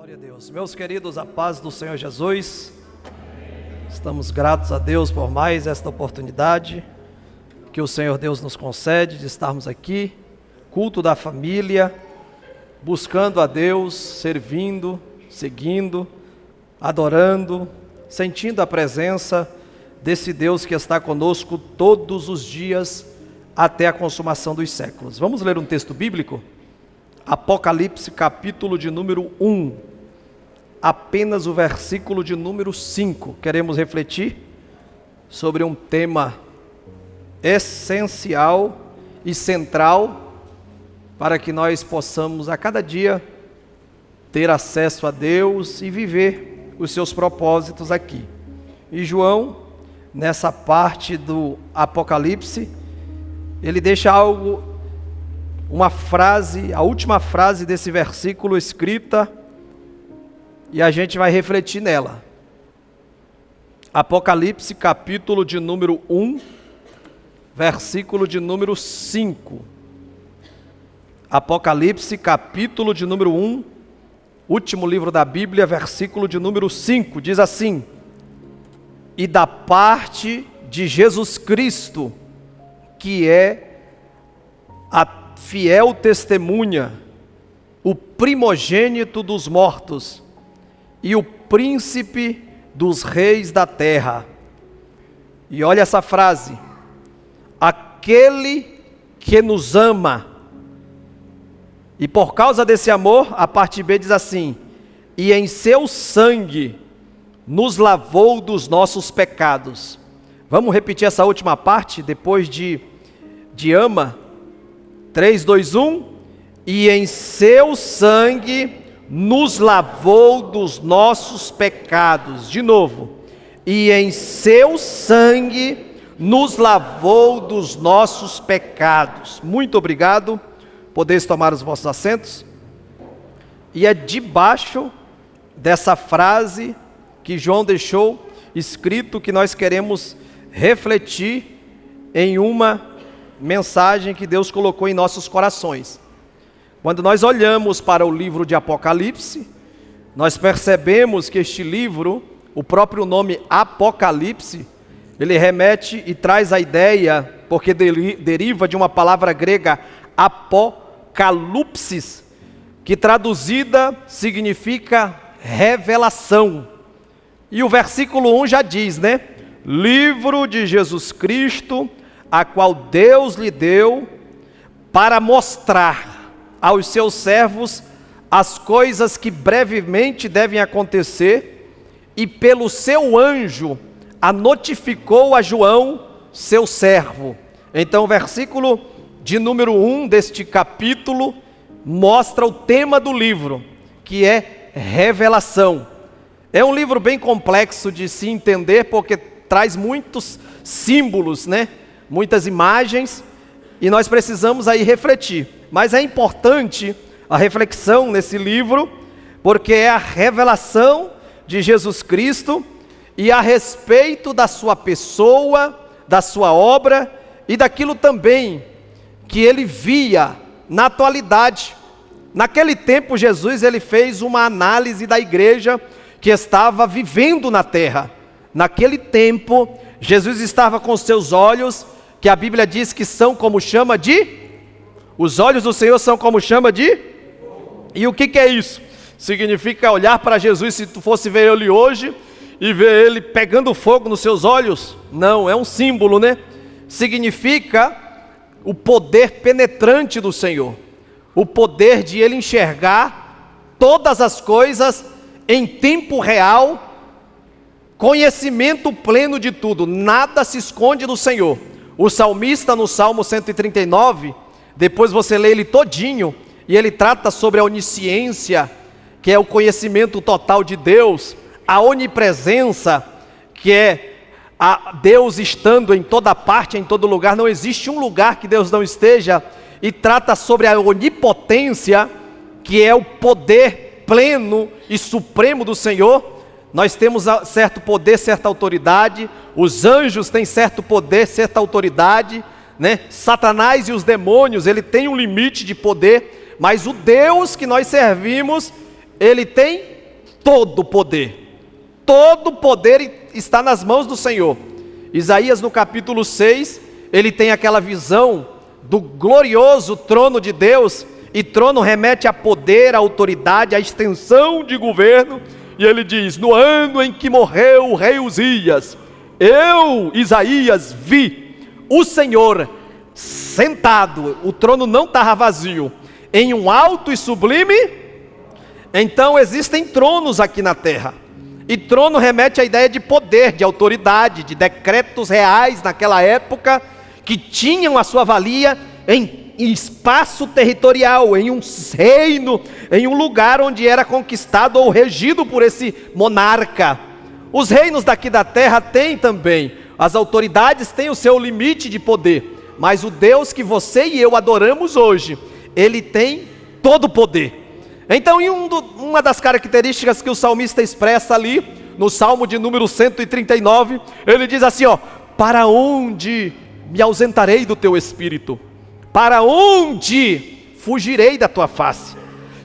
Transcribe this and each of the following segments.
Glória a Deus. Meus queridos, a paz do Senhor Jesus. Estamos gratos a Deus por mais esta oportunidade que o Senhor Deus nos concede de estarmos aqui, culto da família, buscando a Deus, servindo, seguindo, adorando, sentindo a presença desse Deus que está conosco todos os dias até a consumação dos séculos. Vamos ler um texto bíblico? Apocalipse, capítulo de número 1, apenas o versículo de número 5. Queremos refletir sobre um tema essencial e central para que nós possamos a cada dia ter acesso a Deus e viver os seus propósitos aqui. E João, nessa parte do Apocalipse, ele deixa uma frase, a última frase desse versículo escrita, e a gente vai refletir nela. Apocalipse, capítulo de número 1, versículo de número 5. Apocalipse, capítulo de número 1, último livro da Bíblia, versículo de número 5, diz assim: e da parte de Jesus Cristo, que é a fiel testemunha, o primogênito dos mortos e o príncipe dos reis da terra. E olha essa frase: aquele que nos ama. E por causa desse amor, a parte B diz assim: e em seu sangue nos lavou dos nossos pecados. Vamos repetir essa última parte depois de ama? 3, 2, 1, e em seu sangue nos lavou dos nossos pecados. De novo, e em seu sangue nos lavou dos nossos pecados. Muito obrigado, podeis tomar os vossos assentos. E é debaixo dessa frase que João deixou escrito que nós queremos refletir em uma mensagem que Deus colocou em nossos corações. Quando nós olhamos para o livro de Apocalipse, nós percebemos que este livro, o próprio nome Apocalipse, ele remete e traz a ideia, porque deriva de uma palavra grega apokalupsis, que traduzida significa revelação. E o versículo 1 já diz, né? Livro de Jesus Cristo, a qual Deus lhe deu para mostrar aos seus servos as coisas que brevemente devem acontecer, e pelo seu anjo a notificou a João, seu servo. Então o versículo de número 1 deste capítulo mostra o tema do livro, que é revelação. É um livro bem complexo de se entender, porque traz muitos símbolos, né? Muitas imagens, e nós precisamos aí refletir. Mas é importante a reflexão nesse livro, porque é a revelação de Jesus Cristo, e a respeito da sua pessoa, da sua obra, e daquilo também que ele via na atualidade. Naquele tempo, Jesus ele fez uma análise da igreja que estava vivendo na terra. Naquele tempo, Jesus estava com seus olhos, que a Bíblia diz que são como chama de... Os olhos do Senhor são como chama de... E o que é isso? Significa olhar para Jesus, se tu fosse ver ele hoje, e ver ele pegando fogo nos seus olhos? Não, é um símbolo, né? Significa o poder penetrante do Senhor. O poder de ele enxergar todas as coisas em tempo real, conhecimento pleno de tudo, nada se esconde do Senhor. O salmista no Salmo 139, depois você lê ele todinho, e ele trata sobre a onisciência, que é o conhecimento total de Deus, a onipresença, que é a Deus estando em toda parte, em todo lugar, não existe um lugar que Deus não esteja, e trata sobre a onipotência, que é o poder pleno e supremo do Senhor. Nós temos certo poder, certa autoridade, os anjos têm certo poder, certa autoridade, né? Satanás e os demônios, ele tem um limite de poder, mas o Deus que nós servimos, ele tem todo poder está nas mãos do Senhor. Isaías no capítulo 6, ele tem aquela visão do glorioso trono de Deus, e trono remete a poder, a autoridade, a extensão de governo, e ele diz: no ano em que morreu o rei Uzias, eu, Isaías, vi o Senhor sentado, o trono não estava vazio, em um alto e sublime. Então existem tronos aqui na terra, e trono remete à ideia de poder, de autoridade, de decretos reais naquela época, que tinham a sua valia em espaço territorial, em um reino, em um lugar onde era conquistado ou regido por esse monarca. Os reinos daqui da terra têm também, as autoridades têm o seu limite de poder, mas o Deus que você e eu adoramos hoje, ele tem todo o poder. Então, em uma das características que o salmista expressa ali, no Salmo de número 139, ele diz assim, para onde me ausentarei do teu espírito? Para onde fugirei da tua face?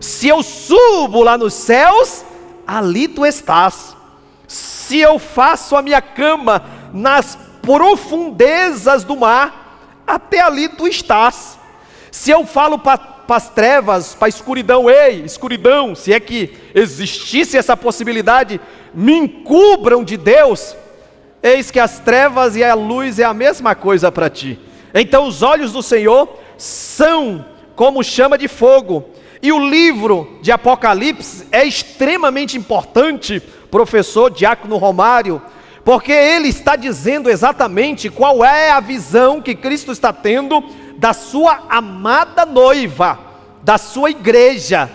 Se eu subo lá nos céus, ali tu estás. Se eu faço a minha cama nas profundezas do mar, até ali tu estás. Se eu falo para as trevas, para a escuridão, ei, escuridão, se é que existisse essa possibilidade, me encubram de Deus, eis que as trevas e a luz é a mesma coisa para ti. Então os olhos do Senhor são como chama de fogo. E o livro de Apocalipse é extremamente importante, professor Diácono Romário, porque ele está dizendo exatamente qual é a visão que Cristo está tendo da sua amada noiva, da sua igreja,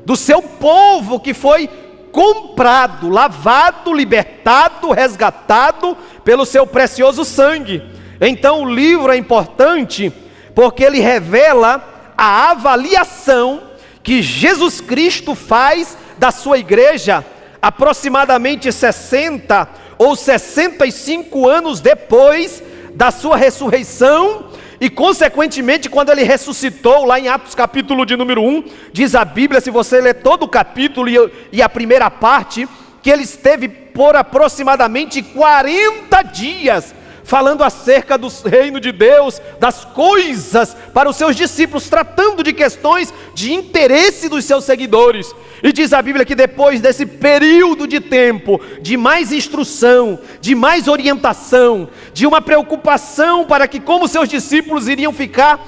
do seu povo que foi comprado, lavado, libertado, resgatado pelo seu precioso sangue. Então o livro é importante porque ele revela a avaliação que Jesus Cristo faz da sua igreja aproximadamente 60 ou 65 anos depois da sua ressurreição, e consequentemente quando ele ressuscitou, lá em Atos capítulo de número 1, diz a Bíblia, se você ler todo o capítulo e a primeira parte, que ele esteve por aproximadamente 40 dias falando acerca do reino de Deus, das coisas para os seus discípulos, tratando de questões de interesse dos seus seguidores. E diz a Bíblia que depois desse período de tempo, de mais instrução, de mais orientação, de uma preocupação para que como seus discípulos iriam ficar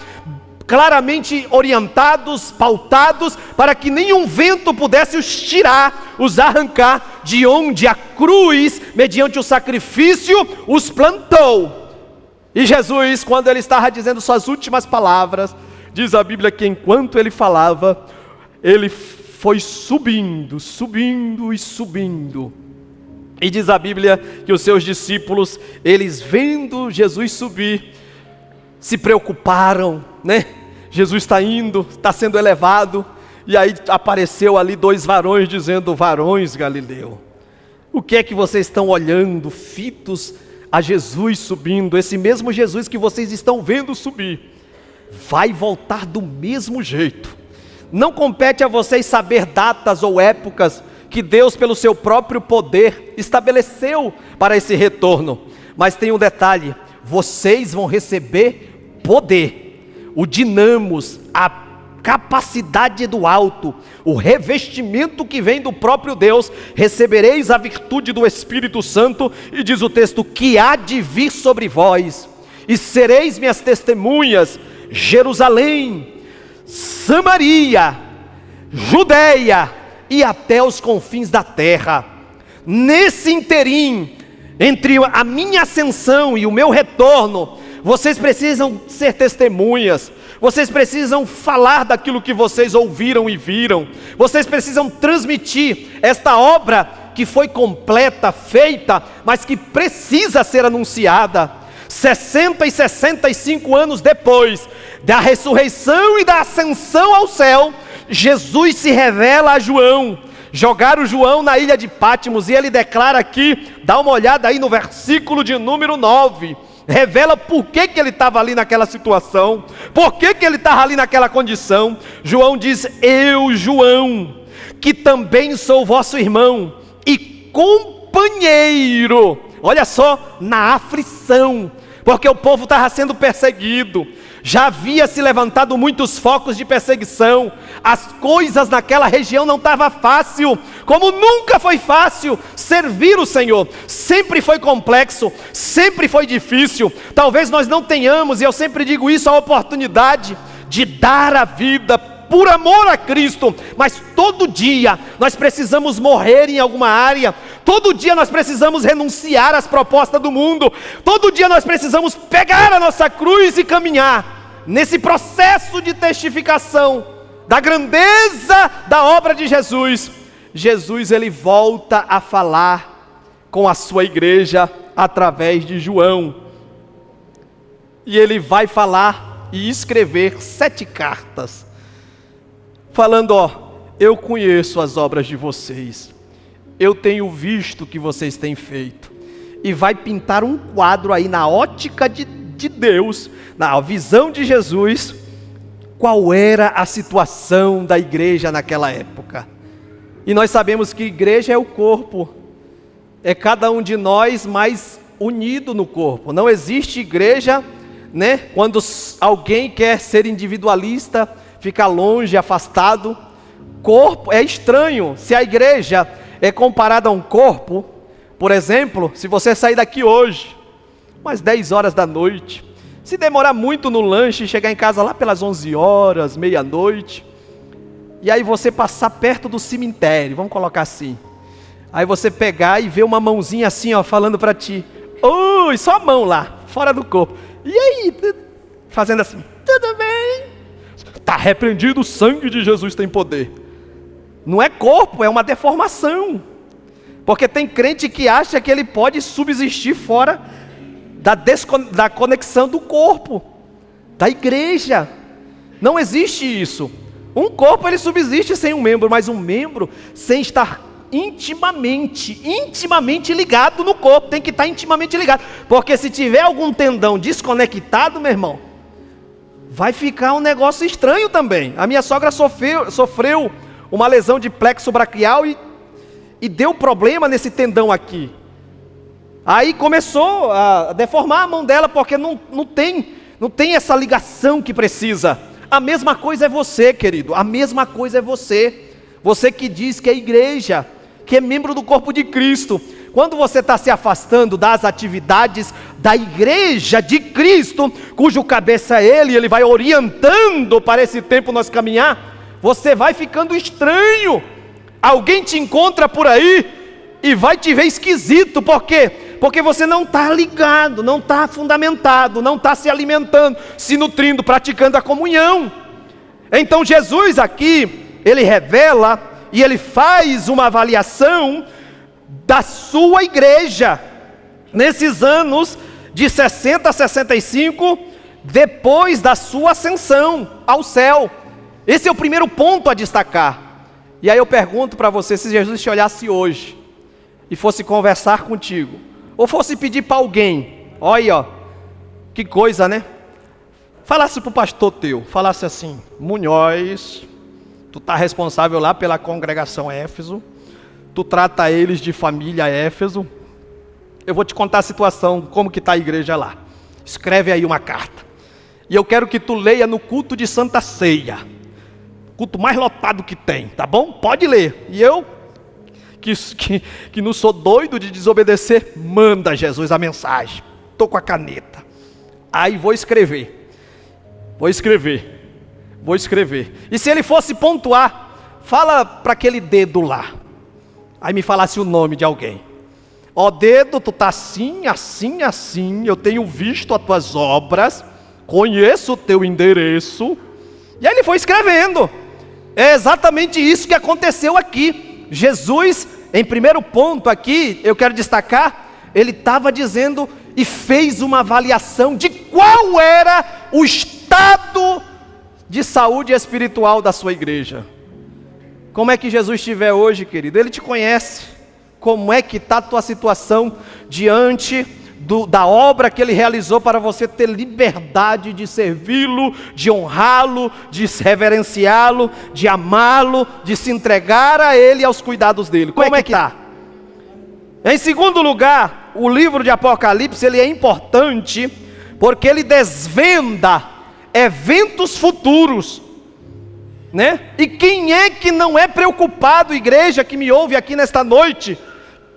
claramente orientados, pautados, para que nenhum vento pudesse os tirar, os arrancar de onde a cruz, mediante o sacrifício, os plantou. E Jesus, quando ele estava dizendo suas últimas palavras, diz a Bíblia que enquanto ele falava, ele foi subindo, subindo e subindo. E diz a Bíblia que os seus discípulos, eles vendo Jesus subir, se preocuparam, né? Jesus está indo, está sendo elevado, e aí apareceu ali 2 varões dizendo: varões Galileu, o que é que vocês estão olhando, fitos a Jesus subindo? Esse mesmo Jesus que vocês estão vendo subir, vai voltar do mesmo jeito. Não compete a vocês saber datas ou épocas que Deus, pelo seu próprio poder, estabeleceu para esse retorno, mas tem um detalhe: vocês vão receber poder, o dinamos, a capacidade do alto, o revestimento que vem do próprio Deus. Recebereis a virtude do Espírito Santo, e diz o texto, que há de vir sobre vós, e sereis minhas testemunhas, Jerusalém, Samaria, Judeia e até os confins da terra. Nesse interim, entre a minha ascensão e o meu retorno, vocês precisam ser testemunhas, vocês precisam falar daquilo que vocês ouviram e viram, vocês precisam transmitir esta obra que foi completa, feita, mas que precisa ser anunciada. 60 e 65 anos depois da ressurreição e da ascensão ao céu, Jesus se revela a João. Jogaram João na ilha de Patmos, e ele declara aqui, dá uma olhada aí no versículo de número 9, revela por que ele estava ali naquela situação, por que ele estava ali naquela condição. João diz: eu, João, que também sou vosso irmão e companheiro, olha só, na aflição, porque o povo estava sendo perseguido, já havia se levantado muitos focos de perseguição, as coisas naquela região não estavam fácil, como nunca foi fácil servir o Senhor, sempre foi complexo, sempre foi difícil. Talvez nós não tenhamos, e eu sempre digo isso, a oportunidade de dar a vida por amor a Cristo, mas todo dia nós precisamos morrer em alguma área, todo dia nós precisamos renunciar às propostas do mundo, todo dia nós precisamos pegar a nossa cruz e caminhar nesse processo de testificação da grandeza da obra de Jesus. Jesus, ele volta a falar com a sua igreja através de João, e ele vai falar e escrever 7 cartas, falando, eu conheço as obras de vocês, eu tenho visto o que vocês têm feito, e vai pintar um quadro aí na ótica de Deus, na visão de Jesus, qual era a situação da igreja naquela época. E nós sabemos que igreja é o corpo, é cada um de nós mais unido no corpo. Não existe igreja, né, quando alguém quer ser individualista, fica longe, afastado. Corpo é estranho. Se a igreja é comparada a um corpo, por exemplo, se você sair daqui hoje, umas 10 horas da noite, se demorar muito no lanche, chegar em casa lá pelas 11 horas, meia-noite, e aí você passar perto do cemitério, vamos colocar assim, aí você pegar e ver uma mãozinha assim, falando para ti, oi, só a mão lá, fora do corpo, e aí, fazendo assim, tudo bem? Está repreendido, o sangue de Jesus tem poder. Não é corpo, é uma deformação, porque tem crente que acha que ele pode subsistir fora da conexão do corpo, da igreja. Não existe isso. Um corpo ele subsiste sem um membro, mas um membro sem estar intimamente ligado no corpo, tem que estar intimamente ligado, porque se tiver algum tendão desconectado, meu irmão, vai ficar um negócio estranho também. A minha sogra sofreu uma lesão de plexo braquial e deu problema nesse tendão aqui. Aí começou a deformar a mão dela, porque não tem essa ligação que precisa. A mesma coisa é você, querido, a mesma coisa é você. Você que diz que é igreja, que é membro do corpo de Cristo. Quando você está se afastando das atividades da igreja de Cristo, cujo cabeça é Ele vai orientando para esse tempo nós caminhar, você vai ficando estranho. Alguém te encontra por aí e vai te ver esquisito. Por quê? Porque você não está ligado, não está fundamentado, não está se alimentando, se nutrindo, praticando a comunhão. Então Jesus aqui, ele revela e ele faz uma avaliação da sua igreja, nesses anos de 60 a 65, depois da sua ascensão ao céu. Esse é o primeiro ponto a destacar. E aí eu pergunto para você, se Jesus te olhasse hoje e fosse conversar contigo, ou fosse pedir para alguém, olha aí, que coisa, né? Falasse para o pastor teu, falasse assim, Munhoz, tu está responsável lá pela congregação Éfeso, tu trata eles de família Éfeso, eu vou te contar a situação, como que está a igreja lá. Escreve aí uma carta, e eu quero que tu leia no culto de Santa Ceia, culto mais lotado que tem, tá bom? Pode ler. E eu, que não sou doido de desobedecer, manda Jesus a mensagem, estou com a caneta, aí vou escrever, e se ele fosse pontuar, fala para aquele dedo lá, aí me falasse o nome de alguém, dedo, tu tá assim, assim, assim, eu tenho visto as tuas obras, conheço o teu endereço, e aí ele foi escrevendo. É exatamente isso que aconteceu aqui. Jesus, em primeiro ponto aqui, eu quero destacar, ele estava dizendo e fez uma avaliação de qual era o estado de saúde espiritual da sua igreja. Como é que Jesus estiver hoje, querido? Ele te conhece. Como é que está a tua situação diante da obra que Ele realizou para você ter liberdade de servi-lo, de honrá-lo, de reverenciá-lo, de amá-lo, de se entregar a Ele e aos cuidados dEle. Como é que está? Em segundo lugar, o livro de Apocalipse ele é importante porque ele desvenda eventos futuros, né? E quem é que não é preocupado, igreja que me ouve aqui nesta noite?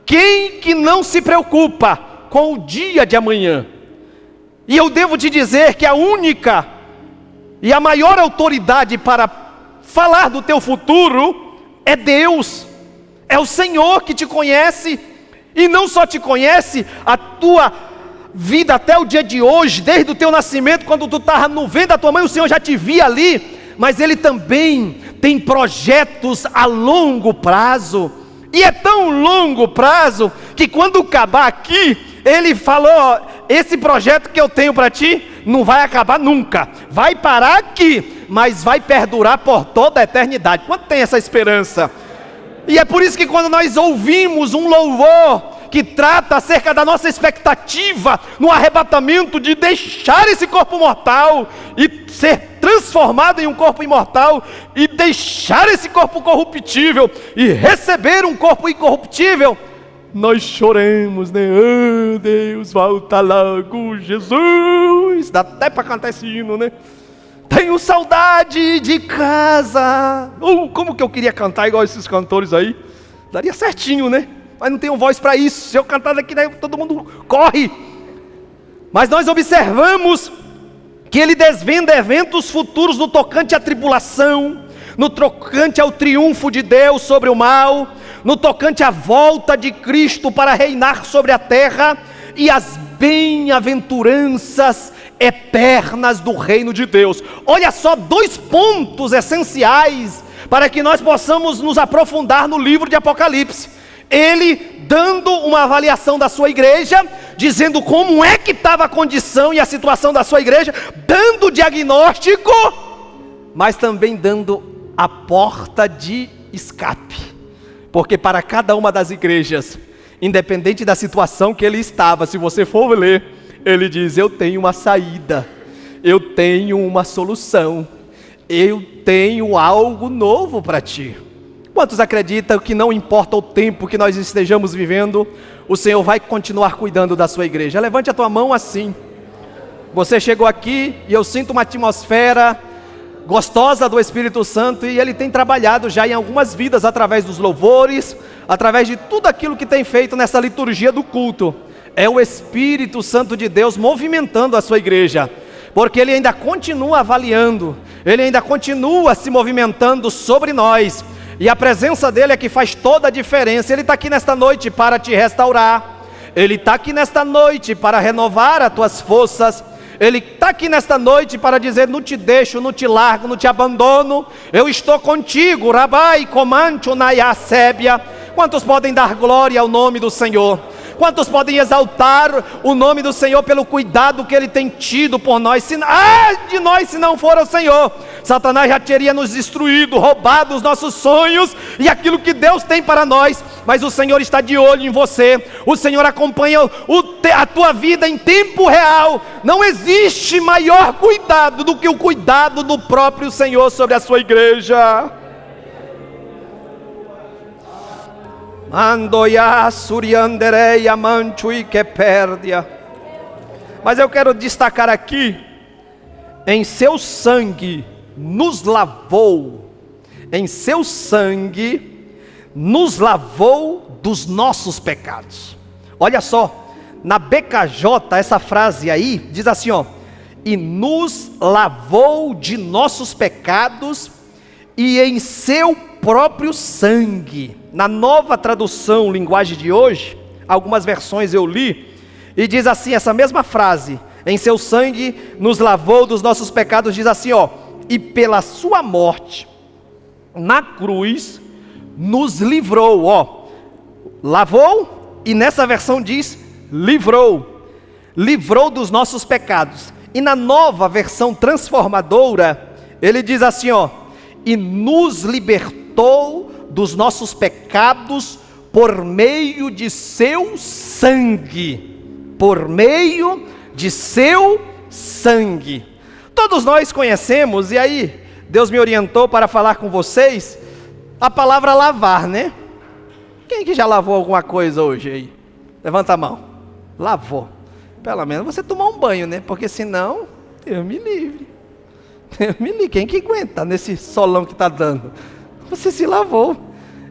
Quem que não se preocupa com o dia de amanhã? E eu devo te dizer que a única e a maior autoridade para falar do teu futuro é Deus, é o Senhor que te conhece, e não só te conhece, a tua vida até o dia de hoje, desde o teu nascimento, quando tu estava no ventre da tua mãe, o Senhor já te via ali, mas Ele também tem projetos a longo prazo, e é tão longo prazo, que quando acabar aqui, Ele falou, esse projeto que eu tenho para ti, não vai acabar nunca, vai parar aqui, mas vai perdurar por toda a eternidade. Quanto tem essa esperança? E é por isso que quando nós ouvimos um louvor, que trata acerca da nossa expectativa, no arrebatamento de deixar esse corpo mortal, e ser transformado em um corpo imortal, e deixar esse corpo corruptível, e receber um corpo incorruptível, nós choremos, né? Oh, Deus, volta logo, Jesus. Dá até para cantar esse hino, né? Tenho saudade de casa. Como que eu queria cantar igual esses cantores aí? Daria certinho, né? Mas não tenho voz para isso. Se eu cantar daqui, daí todo mundo corre. Mas nós observamos que ele desvenda eventos futuros no tocante à tribulação, no tocante ao triunfo de Deus sobre o mal, no tocante à volta de Cristo para reinar sobre a terra, e as bem-aventuranças eternas do reino de Deus. Olha só, 2 pontos essenciais para que nós possamos nos aprofundar no livro de Apocalipse. Ele dando uma avaliação da sua igreja, dizendo como é que estava a condição e a situação da sua igreja, dando diagnóstico, mas também dando a porta de escape, porque para cada uma das igrejas, independente da situação que ele estava, se você for ler, ele diz, eu tenho uma saída, eu tenho uma solução, eu tenho algo novo para ti. Quantos acreditam que não importa o tempo que nós estejamos vivendo, o Senhor vai continuar cuidando da sua igreja? Levante a tua mão assim. Você chegou aqui e eu sinto uma atmosfera gostosa do Espírito Santo, e Ele tem trabalhado já em algumas vidas através dos louvores, através de tudo aquilo que tem feito nessa liturgia do culto. É o Espírito Santo de Deus movimentando a sua igreja, porque Ele ainda continua avaliando, Ele ainda continua se movimentando sobre nós, e a presença dEle é que faz toda a diferença. Ele está aqui nesta noite para te restaurar, Ele está aqui nesta noite para renovar as tuas forças, Ele está aqui nesta noite para dizer, não te deixo, não te largo, não te abandono, eu estou contigo, Rabai, Comancho, Nayasébia. Quantos podem dar glória ao nome do Senhor? Quantos podem exaltar o nome do Senhor pelo cuidado que Ele tem tido por nós? De nós se não for o Senhor, Satanás já teria nos destruído, roubado os nossos sonhos e aquilo que Deus tem para nós. Mas o Senhor está de olho em você, o Senhor acompanha a tua vida em tempo real. Não existe maior cuidado do que o cuidado do próprio Senhor sobre a sua igreja. Mas eu quero destacar aqui, em seu sangue nos lavou, em seu sangue nos lavou dos nossos pecados. Olha só, na BKJ essa frase aí diz assim, ó, e nos lavou de nossos pecados e em seu próprio sangue. Na Nova Tradução Linguagem de hoje, algumas versões eu li, e diz assim, essa mesma frase, em seu sangue nos lavou dos nossos pecados, diz assim, ó, e pela sua morte na cruz nos livrou, ó, lavou, e nessa versão diz livrou dos nossos pecados. E na Nova Versão Transformadora, ele diz assim, ó, e nos libertou dos nossos pecados por meio de seu sangue. por meio de seu sangue. Todos nós conhecemos, e aí Deus me orientou para falar com vocês, a palavra lavar, né? Quem que já lavou alguma coisa hoje aí? Levanta a mão. Lavou. Pelo menos você tomar um banho, né? Porque senão, Deus me livre. Deus me livre. Quem que aguenta nesse solão que está dando? Você se lavou.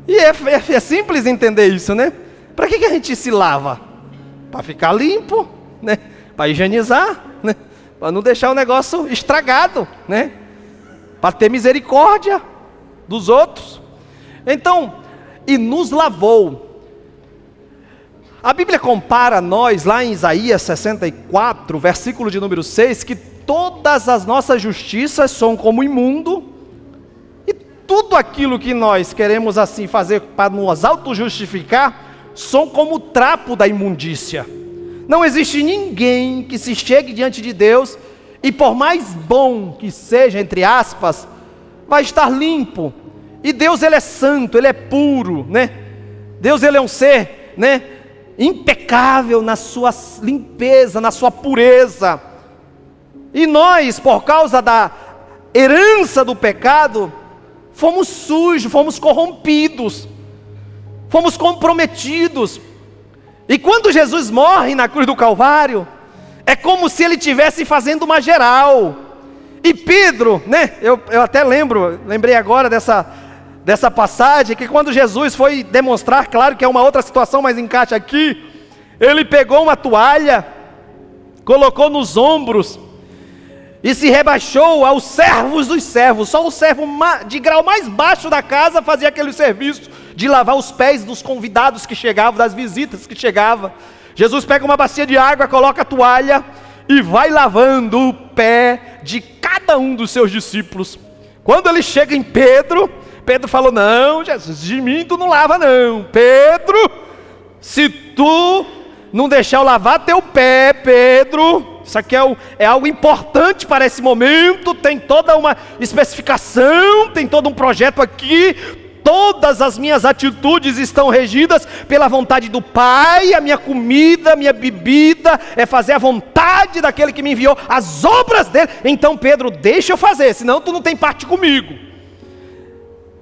E é simples entender isso, né? Para que a gente se lava? Para ficar limpo, né? Para higienizar, né? Para não deixar o negócio estragado, né? Para ter misericórdia dos outros. Então, e nos lavou. A Bíblia compara nós, lá em Isaías 64, versículo de número 6, que todas as nossas justiças são como imundo, e tudo aquilo que nós queremos assim fazer para nos auto-justificar, são como o trapo da imundícia. Não existe ninguém que se chegue diante de Deus, e por mais bom que seja, entre aspas, vai estar limpo. E Deus, Ele é santo, Ele é puro, né? Deus, Ele é um ser, né, impecável na sua limpeza, na sua pureza. E nós, por causa da herança do pecado, fomos sujos, fomos corrompidos, fomos comprometidos. E quando Jesus morre na cruz do Calvário, é como se Ele estivesse fazendo uma geral. E Pedro, né, eu até lembrei agora dessa passagem, que quando Jesus foi demonstrar, claro que é uma outra situação, mas encaixa aqui, Ele pegou uma toalha, colocou nos ombros, e se rebaixou aos servos dos servos. Só o servo de grau mais baixo da casa fazia aquele serviço de lavar os pés dos convidados que chegavam, das visitas que chegavam. Jesus pega uma bacia de água, coloca a toalha e vai lavando o pé de cada um dos seus discípulos. Quando ele chega em Pedro, Pedro falou: não, Jesus, de mim tu não lava não. Pedro, se tu não deixar eu lavar teu pé, Pedro, isso aqui é algo importante para esse momento, tem toda uma especificação, tem todo um projeto aqui. Todas as minhas atitudes estão regidas pela vontade do Pai. A minha comida, a minha bebida é fazer a vontade daquele que me enviou, as obras dele. Então Pedro, deixa eu fazer, senão tu não tem parte comigo.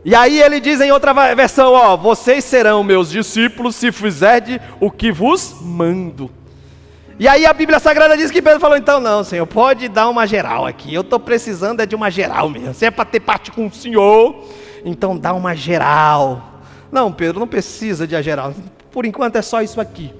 E aí ele diz em outra versão, ó: vocês serão meus discípulos se fizerdes o que vos mando. E aí a Bíblia Sagrada diz que Pedro falou: então não, Senhor, pode dar uma geral aqui, eu estou precisando de uma geral mesmo. Se é para ter parte com o Senhor, então dá uma geral. Não, Pedro, não precisa de a geral, por enquanto é só isso aqui.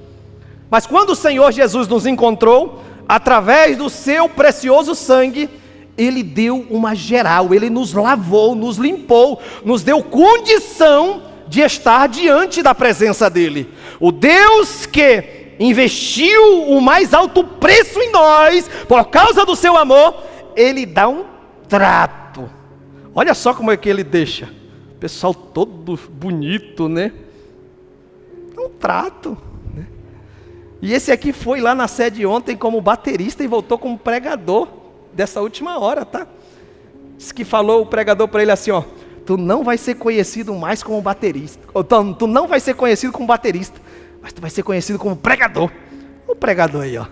Mas quando o Senhor Jesus nos encontrou, através do seu precioso sangue, Ele deu uma geral, Ele nos lavou, nos limpou, nos deu condição de estar diante da presença dEle. O Deus que investiu o mais alto preço em nós, por causa do seu amor, Ele dá um trato. Olha só como é que Ele deixa o pessoal todo bonito, né? Um trato, né? E esse aqui foi lá na sede ontem como baterista e voltou como pregador dessa última hora, tá? Diz que falou o pregador para ele assim, ó: tu não vai ser conhecido mais como baterista, ou tu não vai ser conhecido como baterista, mas tu vai ser conhecido como pregador. O pregador aí, ó.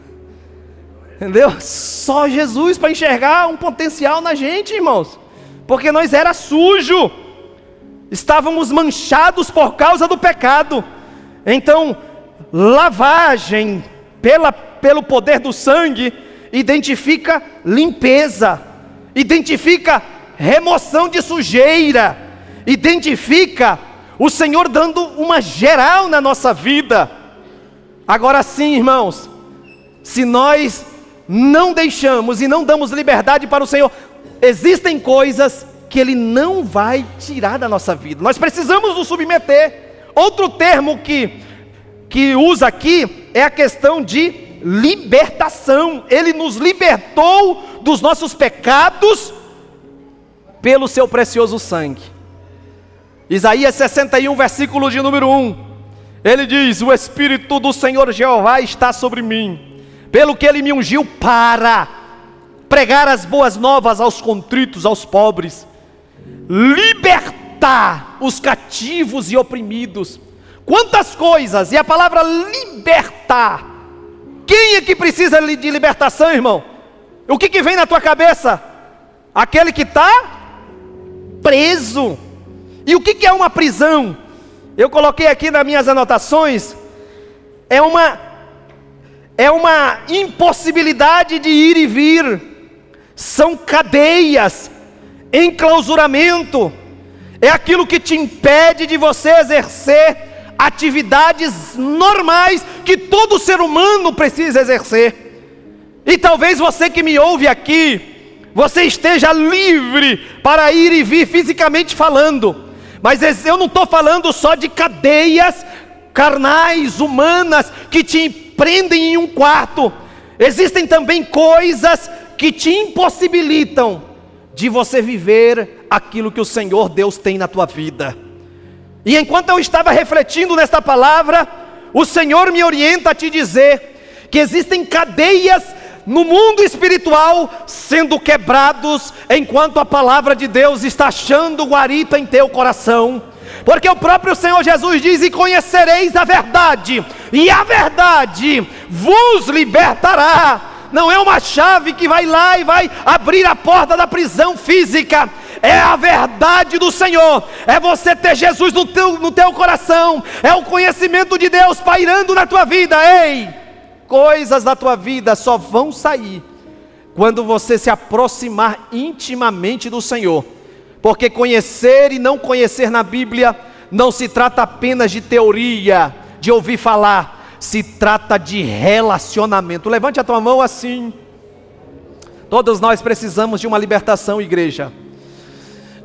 Entendeu? Só Jesus para enxergar um potencial na gente, irmãos. Porque nós era sujo, estávamos manchados por causa do pecado. Então, lavagem pelo poder do sangue identifica limpeza, identifica remoção de sujeira, identifica o Senhor dando uma geral na nossa vida. Agora sim, irmãos, se nós não deixamos e não damos liberdade para o Senhor, existem coisas que Ele não vai tirar da nossa vida. Nós precisamos nos submeter. Outro termo que usa aqui é a questão de libertação. Ele nos libertou dos nossos pecados pelo seu precioso sangue. Isaías 61, versículo de número 1. Ele diz: o Espírito do Senhor Jeová está sobre mim, pelo que Ele me ungiu para pregar as boas novas aos contritos, aos pobres, libertar os cativos e oprimidos. Quantas coisas! E a palavra libertar, Quem é que precisa de libertação, irmão? O que vem na tua cabeça? Aquele que está preso. E o que é uma prisão? Eu coloquei aqui nas minhas anotações. É uma impossibilidade de ir e vir. São cadeias, enclausuramento. É aquilo que te impede de você exercer atividades normais que todo ser humano precisa exercer. E talvez você que me ouve aqui, você esteja livre para ir e vir fisicamente falando. Mas eu não estou falando só de cadeias carnais, humanas, que te prendem em um quarto. Existem também coisas que te impossibilitam de você viver aquilo que o Senhor Deus tem na tua vida. E enquanto eu estava refletindo nesta palavra, o Senhor me orienta a te dizer que existem cadeias no mundo espiritual sendo quebrados, enquanto a palavra de Deus está achando guarita em teu coração. Porque o próprio Senhor Jesus diz: e conhecereis a verdade, e a verdade vos libertará. Não é uma chave que vai lá e vai abrir a porta da prisão física. É a verdade do Senhor. É você ter Jesus no teu coração. É o conhecimento de Deus pairando na tua vida. Ei, coisas da tua vida só vão sair quando você se aproximar intimamente do Senhor. Porque conhecer e não conhecer na Bíblia não se trata apenas de teoria, de ouvir falar. Se trata de relacionamento. Levante a tua mão assim. Todos nós precisamos de uma libertação, igreja.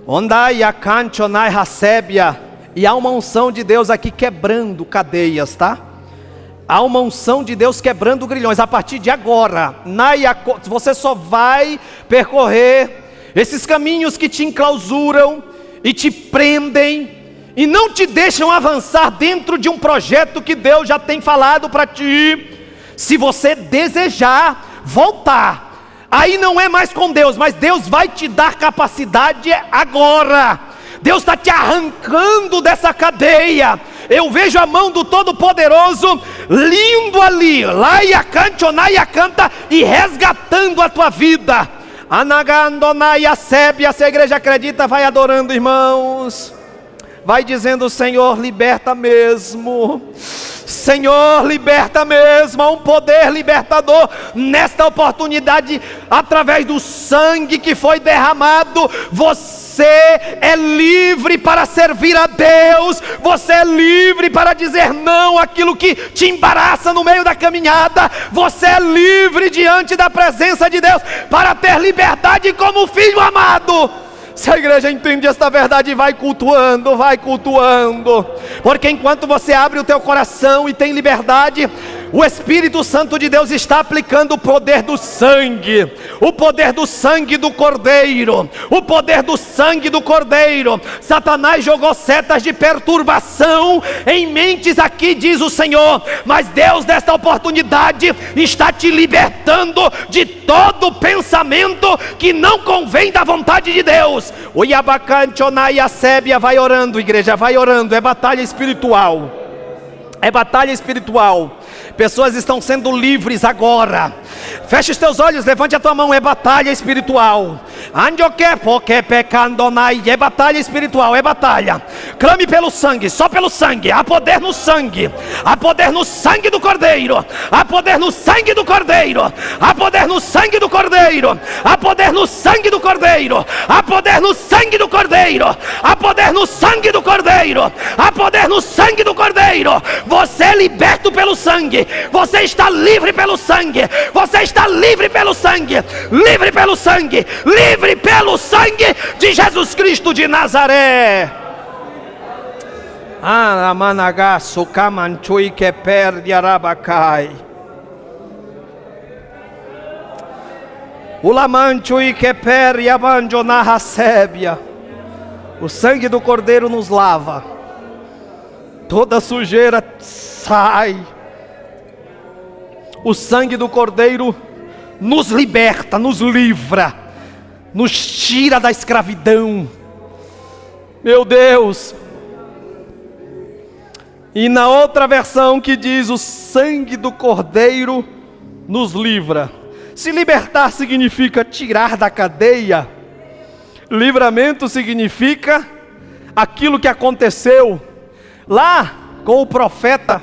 Ondai akanchonai hasebia. E há uma unção de Deus aqui quebrando cadeias, tá? Há uma unção de Deus quebrando grilhões. A partir de agora, você só vai percorrer esses caminhos que te enclausuram e te prendem e não te deixam avançar dentro de um projeto que Deus já tem falado para ti. Se você desejar voltar, aí não é mais com Deus, mas Deus vai te dar capacidade agora. Deus está te arrancando dessa cadeia. Eu vejo a mão do Todo-Poderoso lindo ali, lá e canta e resgatando a tua vida. Anagandonai a sebe, se a igreja acredita, vai adorando, irmãos. Vai dizendo: Senhor, liberta mesmo. Senhor, liberta mesmo. Há um poder libertador nesta oportunidade, através do sangue que foi derramado. Você é livre para servir a Deus. Você é livre para dizer não àquilo que te embaraça no meio da caminhada. Você é livre diante da presença de Deus para ter liberdade como filho amado. Se a igreja entende esta verdade, vai cultuando, porque enquanto você abre o teu coração e tem liberdade, o Espírito Santo de Deus está aplicando o poder do sangue, o poder do sangue do Cordeiro, o poder do sangue do Cordeiro. Satanás jogou setas de perturbação em mentes aqui, diz o Senhor, mas Deus nesta oportunidade está te libertando de todo pensamento que não convém da vontade de Deus. O Yabacanchonai a sébia, vai orando, igreja, vai orando. É batalha espiritual. É batalha espiritual. Pessoas estão sendo livres agora. Feche os teus olhos, levante a tua mão. É batalha espiritual. É batalha espiritual, é batalha. Clame pelo sangue, só pelo sangue. Há poder no sangue. Há poder no sangue do Cordeiro. Há poder no sangue do Cordeiro. Há poder no sangue do Cordeiro. Há poder no sangue do Cordeiro. Há poder no sangue do Cordeiro. Há poder no sangue do Cordeiro. Há poder no sangue do Cordeiro. Você é liberto pelo sangue. Você está livre pelo sangue. Você está livre pelo sangue. Livre pelo sangue. Livre pelo sangue de Jesus Cristo de Nazaré. Amanagaço Kamanchui que perde Arabacai. Ulamanchui que perde Abanjonarra Sébia. O sangue do Cordeiro nos lava. Toda sujeira sai. O sangue do Cordeiro nos liberta, nos livra, nos tira da escravidão. Meu Deus. E na outra versão que diz: o sangue do Cordeiro nos livra. Se libertar significa tirar da cadeia, livramento significa aquilo que aconteceu lá com o profeta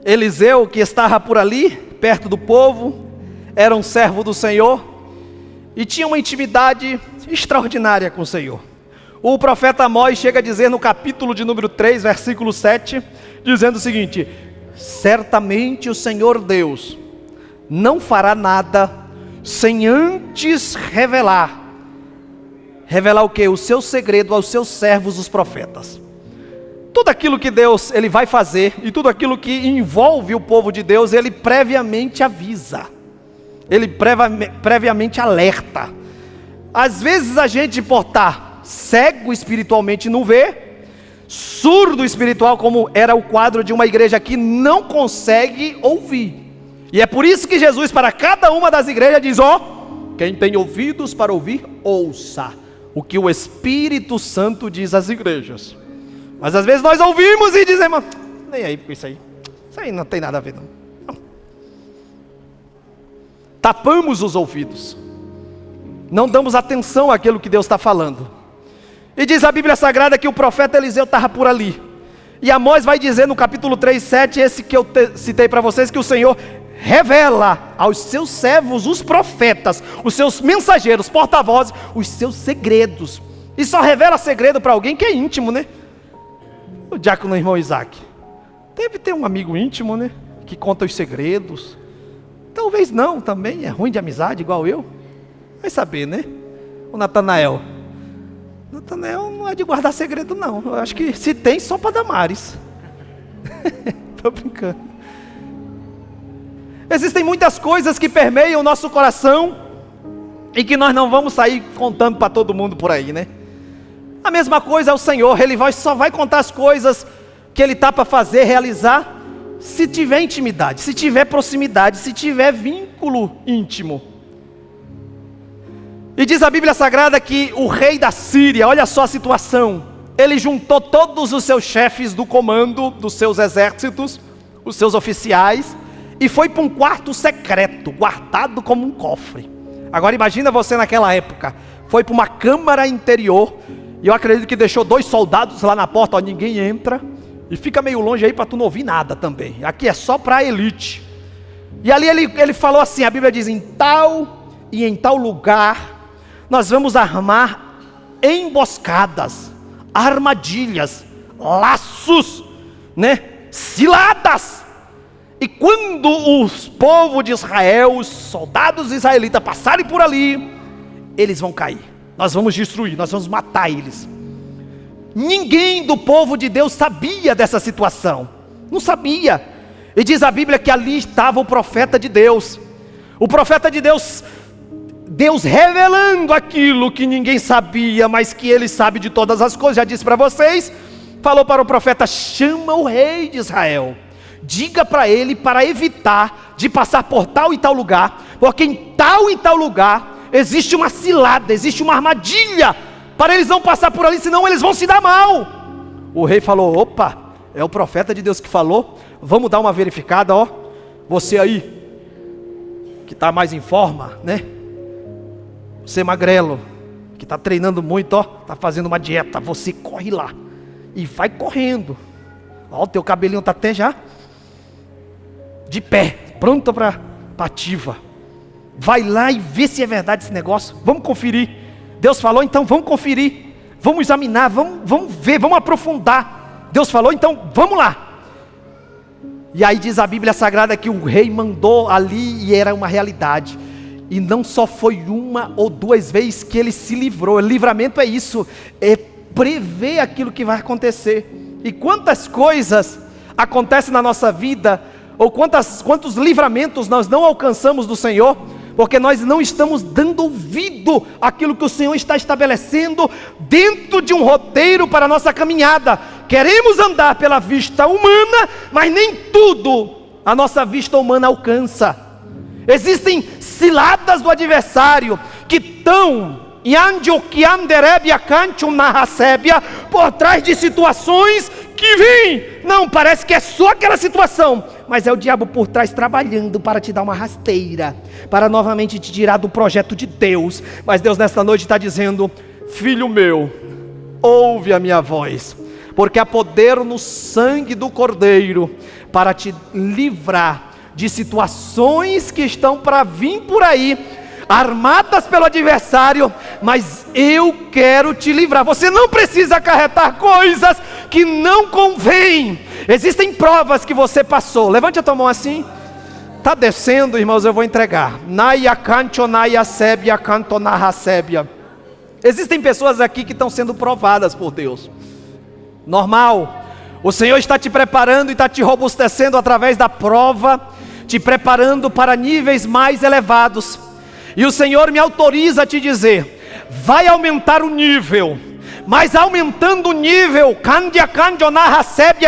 Eliseu, que estava por ali, perto do povo, era um servo do Senhor e tinha uma intimidade extraordinária com o Senhor. O profeta Amós chega a dizer no capítulo de número 3, versículo 7, dizendo o seguinte: certamente o Senhor Deus não fará nada sem antes revelar o quê? O seu segredo aos seus servos, os profetas. Tudo aquilo que Deus ele vai fazer e tudo aquilo que envolve o povo de Deus, ele previamente avisa, ele previamente alerta. Às vezes a gente, por estar cego espiritualmente, não vê, surdo espiritual, como era o quadro de uma igreja que não consegue ouvir. E é por isso que Jesus, para cada uma das igrejas, diz: quem tem ouvidos para ouvir, ouça o que o Espírito Santo diz às igrejas. Mas às vezes nós ouvimos e dizemos: nem aí com isso aí não tem nada a ver não. Tapamos os ouvidos, não damos atenção àquilo que Deus está falando. E diz a Bíblia Sagrada que o profeta Eliseu estava por ali, e Amós vai dizer no capítulo 3, 7, esse que eu citei para vocês, que o Senhor revela aos seus servos, os profetas, os seus mensageiros, porta-vozes, os seus segredos. E só revela segredo para alguém que é íntimo, né? O diácono irmão Isaac deve ter um amigo íntimo, né? Que conta os segredos. Talvez não, também é ruim de amizade, igual eu. Vai saber, né? O Natanael não é de guardar segredo não. Eu acho que se tem, só para Damares. Tô brincando. Existem muitas coisas que permeiam o nosso coração e que nós não vamos sair contando para todo mundo por aí, né? A mesma coisa é o Senhor, Ele só vai contar as coisas que Ele está para fazer, realizar, se tiver intimidade, se tiver proximidade, se tiver vínculo íntimo. E diz a Bíblia Sagrada que o rei da Síria, olha só a situação, ele juntou todos os seus chefes do comando dos seus exércitos, os seus oficiais, e foi para um quarto secreto, guardado como um cofre. Agora imagina você naquela época, foi para uma câmara interior, e eu acredito que deixou 2 soldados lá na porta, ninguém entra, e fica meio longe aí para tu não ouvir nada também, aqui é só para a elite. E ali ele falou assim, a Bíblia diz: em tal lugar, nós vamos armar emboscadas, armadilhas, laços, né? Ciladas. E quando os povos de Israel, os soldados israelitas passarem por ali, eles vão cair. Nós vamos destruir, nós vamos matar eles. Ninguém do povo de Deus sabia dessa situação. Não sabia. E diz a Bíblia que ali estava o profeta de Deus. O profeta de Deus, Deus revelando aquilo que ninguém sabia, mas que Ele sabe de todas as coisas. Já disse para vocês, falou para o profeta: chama o rei de Israel, diga para ele para evitar de passar por tal e tal lugar, porque em tal e tal lugar existe uma cilada, existe uma armadilha, para eles não passar por ali, senão eles vão se dar mal. O rei falou: opa, é o profeta de Deus que falou, vamos dar uma verificada, você aí, que está mais em forma, né? Você magrelo, que está treinando muito, está fazendo uma dieta, você corre lá, e vai correndo, o teu cabelinho está até já de pé, pronto para ativa. Vai lá e vê se é verdade esse negócio. Vamos conferir. Deus falou, então vamos conferir. Vamos examinar, vamos ver, vamos aprofundar. Deus falou, então vamos lá. E aí diz a Bíblia Sagrada que o rei mandou ali e era uma realidade. E não só foi 1 ou 2 vezes que ele se livrou. Livramento é isso, é prever aquilo que vai acontecer. E quantas coisas acontecem na nossa vida, ou quantos livramentos nós não alcançamos do Senhor, porque nós não estamos dando ouvido àquilo que o Senhor está estabelecendo dentro de um roteiro para a nossa caminhada. Queremos andar pela vista humana, mas nem tudo a nossa vista humana alcança. Existem ciladas do adversário que estão por trás de situações que vem. Não, parece que é só aquela situação, mas é o diabo por trás trabalhando para te dar uma rasteira, para novamente te tirar do projeto de Deus. Mas Deus nesta noite está dizendo: filho meu, ouve a minha voz, porque há poder no sangue do Cordeiro para te livrar de situações que estão para vir por aí, armadas pelo adversário, mas eu quero te livrar. Você não precisa acarretar coisas que não convém. Existem provas que você passou. Levante a tua mão assim. Está descendo, irmãos, eu vou entregar. Existem pessoas aqui que estão sendo provadas por Deus. Normal. O Senhor está te preparando e está te robustecendo através da prova, te preparando para níveis mais elevados. E o Senhor me autoriza a te dizer: vai aumentar o nível. Mas aumentando o nível,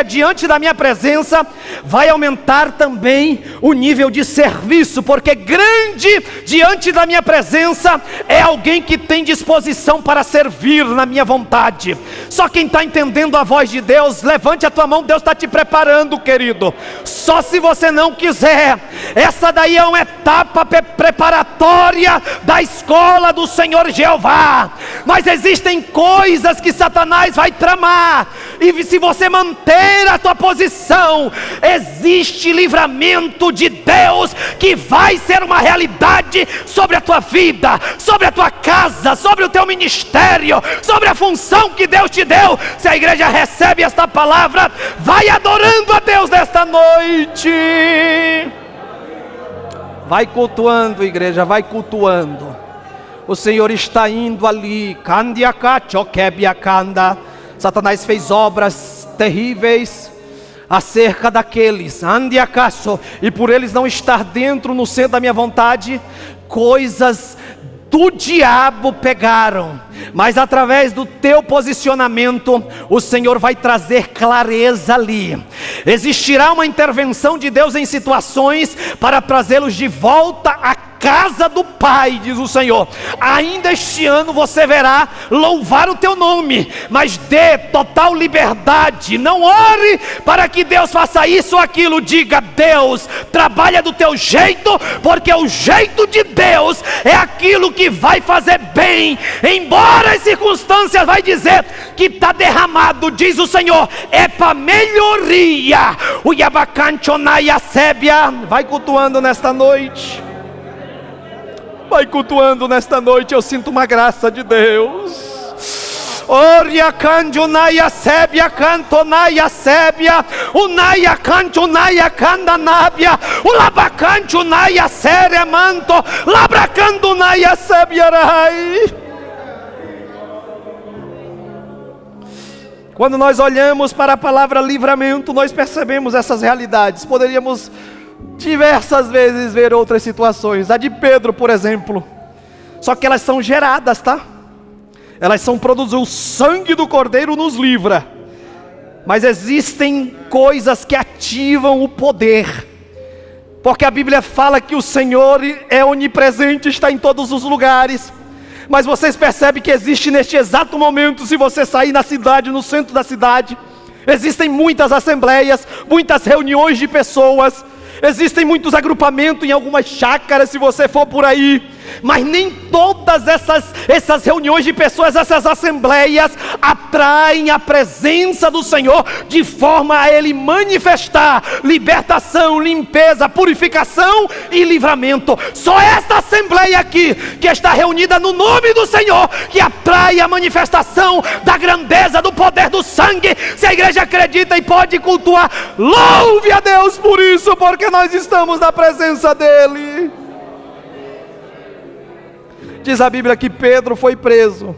diante da minha presença, vai aumentar também o nível de serviço, porque grande diante da minha presença é alguém que tem disposição para servir na minha vontade. Só quem está entendendo a voz de Deus, levante a tua mão. Deus está te preparando, querido. Só se você não quiser. Essa daí é uma etapa preparatória da escola do Senhor Jeová. Mas existem coisas que Satanás vai tramar, e se você manter a tua posição, existe livramento de Deus que vai ser uma realidade sobre a tua vida, sobre a tua casa, sobre o teu ministério, sobre a função que Deus te deu. Se a igreja recebe esta palavra, vai adorando a Deus nesta noite. Vai cultuando, igreja, vai cultuando. O Senhor está indo ali. Satanás fez obras terríveis acerca daqueles, e por eles não estar dentro, no centro da minha vontade, coisas do diabo pegaram. Mas através do teu posicionamento, o Senhor vai trazer clareza ali. Existirá uma intervenção de Deus em situações para trazê-los de volta a casa do Pai, diz o Senhor. Ainda este ano você verá louvar o teu nome, mas dê total liberdade. Não ore para que Deus faça isso ou aquilo. Diga: Deus, trabalha do teu jeito, porque o jeito de Deus é aquilo que vai fazer bem. Embora as circunstâncias vai dizer que está derramado, diz o Senhor, é para melhoria. O Yabacanchonaia Sébia, vai cultuando nesta noite. Vai cultuando nesta noite. Eu sinto uma graça de Deus. Oria canjonaia sébia, cantonaia sébia, unaia canjonaia candanábia, ulabacanjonaia séria manto, labracandonaia sébiarai. Quando nós olhamos para a palavra livramento, nós percebemos essas realidades. Poderíamos diversas vezes ver outras situações. A de Pedro, por exemplo. Só que elas são geradas, tá? Elas são produzidas. O sangue do Cordeiro nos livra. Mas existem coisas que ativam o poder. Porque a Bíblia fala que o Senhor é onipresente, está em todos os lugares. Mas vocês percebem que existe neste exato momento, se você sair na cidade, no centro da cidade, existem muitas assembleias, muitas reuniões de pessoas. Existem muitos agrupamentos em algumas chácaras, se você for por aí. Mas nem todas essas reuniões de pessoas, essas assembleias, atraem a presença do Senhor de forma a Ele manifestar libertação, limpeza, purificação e livramento. Só esta assembleia aqui, que está reunida no nome do Senhor, que atrai a manifestação da grandeza, do poder do sangue. Se a igreja acredita e pode cultuar, louve a Deus por isso, porque nós estamos na presença dEle. Diz a Bíblia que Pedro foi preso.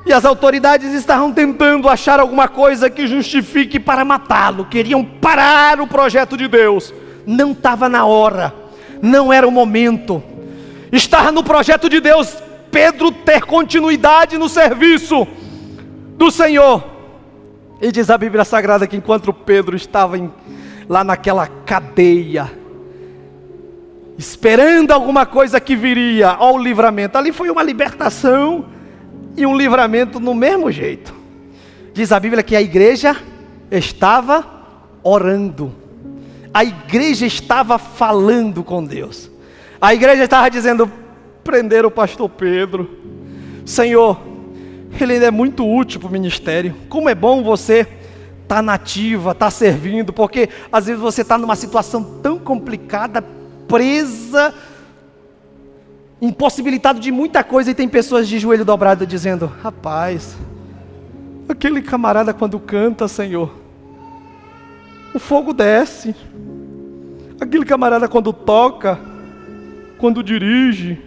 E as autoridades estavam tentando achar alguma coisa que justifique para matá-lo. Queriam parar o projeto de Deus. Não estava na hora. Não era o momento. Estava no projeto de Deus Pedro ter continuidade no serviço do Senhor. E diz a Bíblia Sagrada que enquanto Pedro estava lá naquela cadeia, esperando alguma coisa que viria, ao livramento. Ali foi uma libertação e um livramento no mesmo jeito. Diz a Bíblia que a igreja estava orando. A igreja estava falando com Deus. A igreja estava dizendo: prenderam o pastor Pedro. Senhor, ele ainda é muito útil para o ministério. Como é bom você estar nativa, estar servindo, porque às vezes você está numa situação tão complicada, presa, impossibilitado de muita coisa, e tem pessoas de joelho dobrado dizendo: rapaz, aquele camarada quando canta, Senhor, o fogo desce. Aquele camarada quando toca, quando dirige,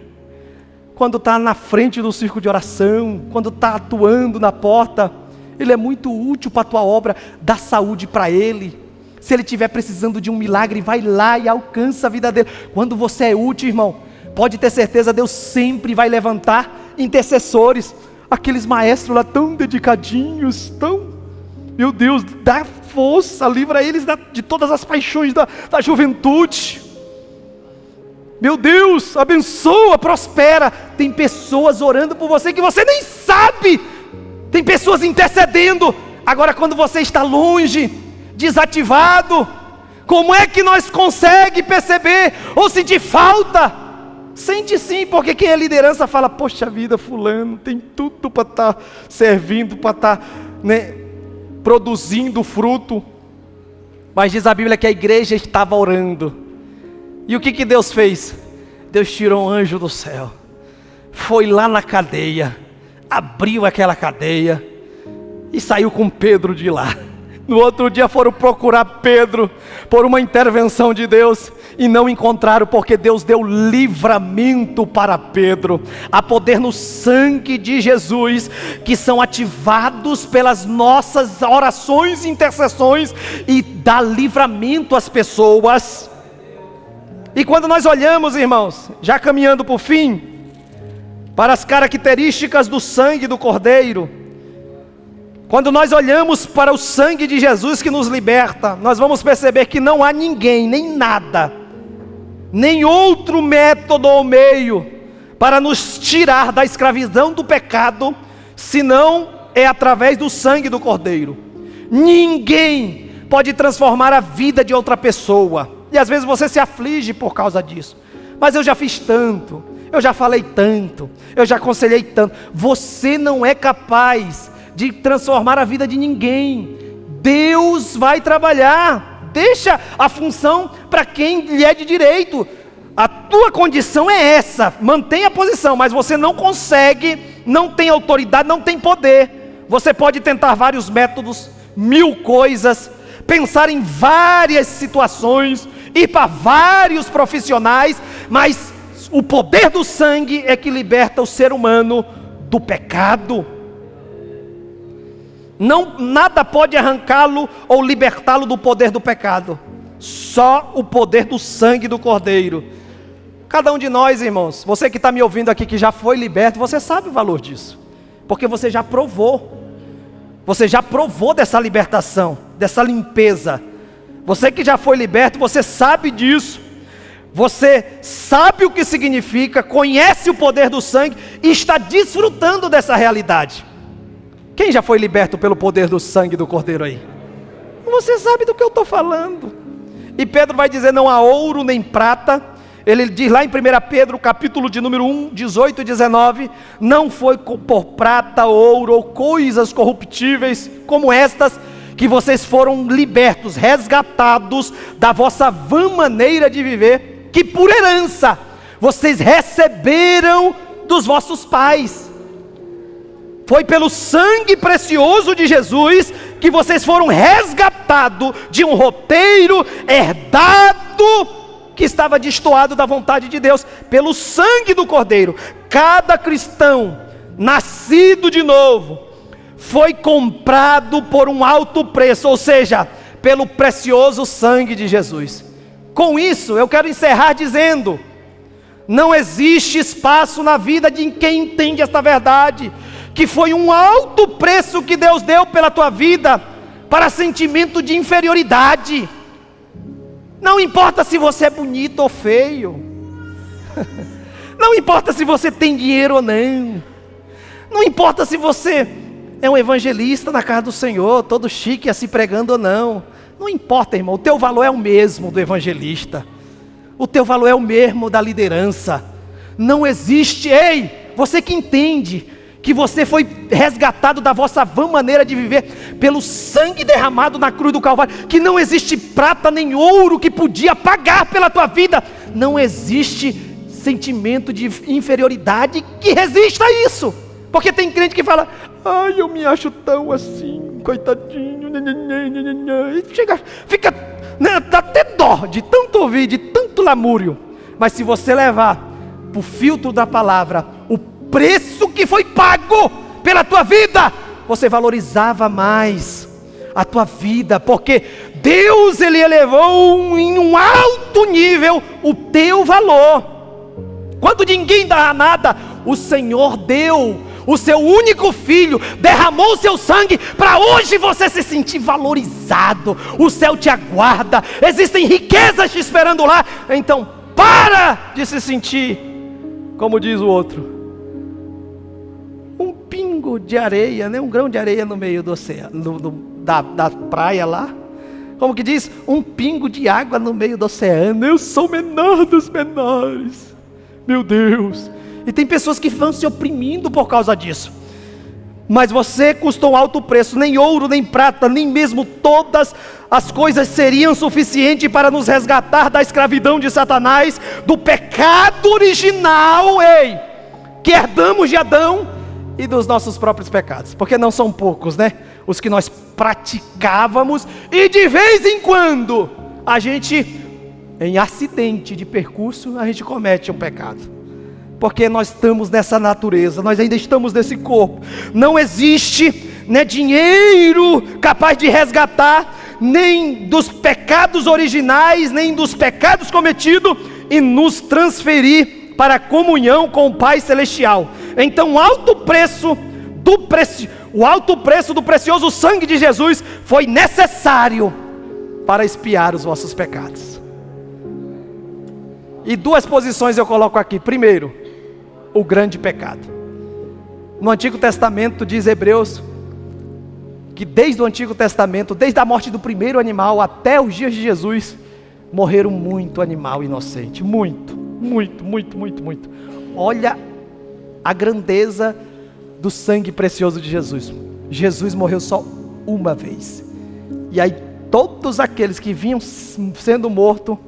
quando está na frente do círculo de oração, quando está atuando na porta, ele é muito útil para a tua obra. Dá saúde para ele. Se ele estiver precisando de um milagre, vai lá e alcança a vida dele. Quando você é útil, irmão, pode ter certeza, Deus sempre vai levantar intercessores. Aqueles maestros lá tão dedicadinhos, meu Deus, dá força, livra eles de todas as paixões da juventude. Meu Deus, abençoa, prospera. Tem pessoas orando por você que você nem sabe. Tem pessoas intercedendo. Agora, quando você está longe, desativado, como é que nós conseguimos perceber ou sentir falta? Sente sim, porque quem é liderança fala: poxa vida, fulano tem tudo para estar servindo, para estar, produzindo fruto. Mas diz a Bíblia que a igreja estava orando. E o que Deus fez? Deus tirou um anjo do céu, foi lá na cadeia, abriu aquela cadeia e saiu com Pedro de lá. No outro dia foram procurar Pedro por uma intervenção de Deus e não encontraram, porque Deus deu livramento para Pedro. Há poder no sangue de Jesus, que são ativados pelas nossas orações e intercessões, e dá livramento às pessoas. E quando nós olhamos, irmãos, já caminhando para o fim, para as características do sangue do Cordeiro, quando nós olhamos para o sangue de Jesus que nos liberta, nós vamos perceber que não há ninguém, nem nada, nem outro método ou meio para nos tirar da escravidão do pecado, senão é através do sangue do Cordeiro. Ninguém pode transformar a vida de outra pessoa. E às vezes você se aflige por causa disso. Mas eu já fiz tanto, eu já falei tanto, eu já aconselhei tanto. Você não é capaz de transformar a vida de ninguém. Deus vai trabalhar. Deixa a função para quem lhe é de direito. A tua condição é essa, mantenha a posição, mas você não consegue, não tem autoridade, não tem poder. Você pode tentar vários métodos, 1000 coisas, pensar em várias situações, ir para vários profissionais, mas o poder do sangue é que liberta o ser humano do pecado. Nada pode arrancá-lo ou libertá-lo do poder do pecado. Só o poder do sangue do Cordeiro. Cada um de nós, irmãos, você que está me ouvindo aqui, que já foi liberto, você sabe o valor disso, porque você já provou. Você já provou dessa libertação, dessa limpeza. Você que já foi liberto, você sabe disso. Você sabe o que significa, conhece o poder do sangue e está desfrutando dessa realidade. Quem já foi liberto pelo poder do sangue do Cordeiro aí? Você sabe do que eu estou falando. E Pedro vai dizer: não há ouro nem prata. Ele diz lá em 1 Pedro, capítulo de número 1, 18 e 19: não foi por prata, ouro ou coisas corruptíveis como estas que vocês foram libertos, resgatados da vossa vã maneira de viver, que por herança vocês receberam dos vossos pais. Foi pelo sangue precioso de Jesus que vocês foram resgatados de um roteiro herdado que estava destoado da vontade de Deus, pelo sangue do Cordeiro. Cada cristão nascido de novo foi comprado por um alto preço, ou seja, pelo precioso sangue de Jesus. Com isso, eu quero encerrar dizendo: não existe espaço na vida de quem entende esta verdade, que foi um alto preço que Deus deu pela tua vida, para sentimento de inferioridade. Não importa se você é bonito ou feio, não importa se você tem dinheiro ou não, não importa se você é um evangelista na casa do Senhor, todo chique, assim pregando ou não. Não importa, irmão, o teu valor é o mesmo do evangelista. O teu valor é o mesmo da liderança. Não existe, ei, você que entende que você foi resgatado da vossa vã maneira de viver pelo sangue derramado na cruz do Calvário, que não existe prata nem ouro que podia pagar pela tua vida. Não existe sentimento de inferioridade que resista a isso. Porque tem crente que fala: ai, eu me acho tão assim, coitadinho, e chega, fica, né, dá até dó de tanto ouvir, de tanto lamúrio. Mas se você levar para o filtro da palavra o preço que foi pago pela tua vida, você valorizava mais a tua vida, porque Deus, Ele elevou em um alto nível o teu valor. Quando ninguém dá nada, o Senhor deu o seu único filho, derramou o seu sangue para hoje você se sentir valorizado. O céu te aguarda, existem riquezas te esperando lá. Então para de se sentir, como diz o outro, um pingo de areia, né? Um grão de areia no meio do oceano, da praia lá. Como que diz? Um pingo de água no meio do oceano. Eu sou o menor dos menores. Meu Deus. E tem pessoas que vão se oprimindo por causa disso. Mas você custou alto preço. Nem ouro, nem prata, nem mesmo todas as coisas seriam suficientes para nos resgatar da escravidão de Satanás, do pecado original, ei, que herdamos de Adão, e dos nossos próprios pecados. Porque não são poucos, né? Os que nós praticávamos, e de vez em quando a gente, em acidente de percurso, a gente comete um pecado. Porque nós estamos nessa natureza, nós ainda estamos nesse corpo. Não existe, né, dinheiro capaz de resgatar nem dos pecados originais, nem dos pecados cometidos, e nos transferir para a comunhão com o Pai Celestial. Então o alto preço do precioso sangue de Jesus foi necessário para expiar os vossos pecados. E duas posições eu coloco aqui. Primeiro, o grande pecado. No Antigo Testamento diz Hebreus que desde o Antigo Testamento, desde a morte do primeiro animal até os dias de Jesus, morreram muito animal inocente, muito. Olha a grandeza do sangue precioso de Jesus. Jesus morreu só uma vez, e aí todos aqueles que vinham sendo mortos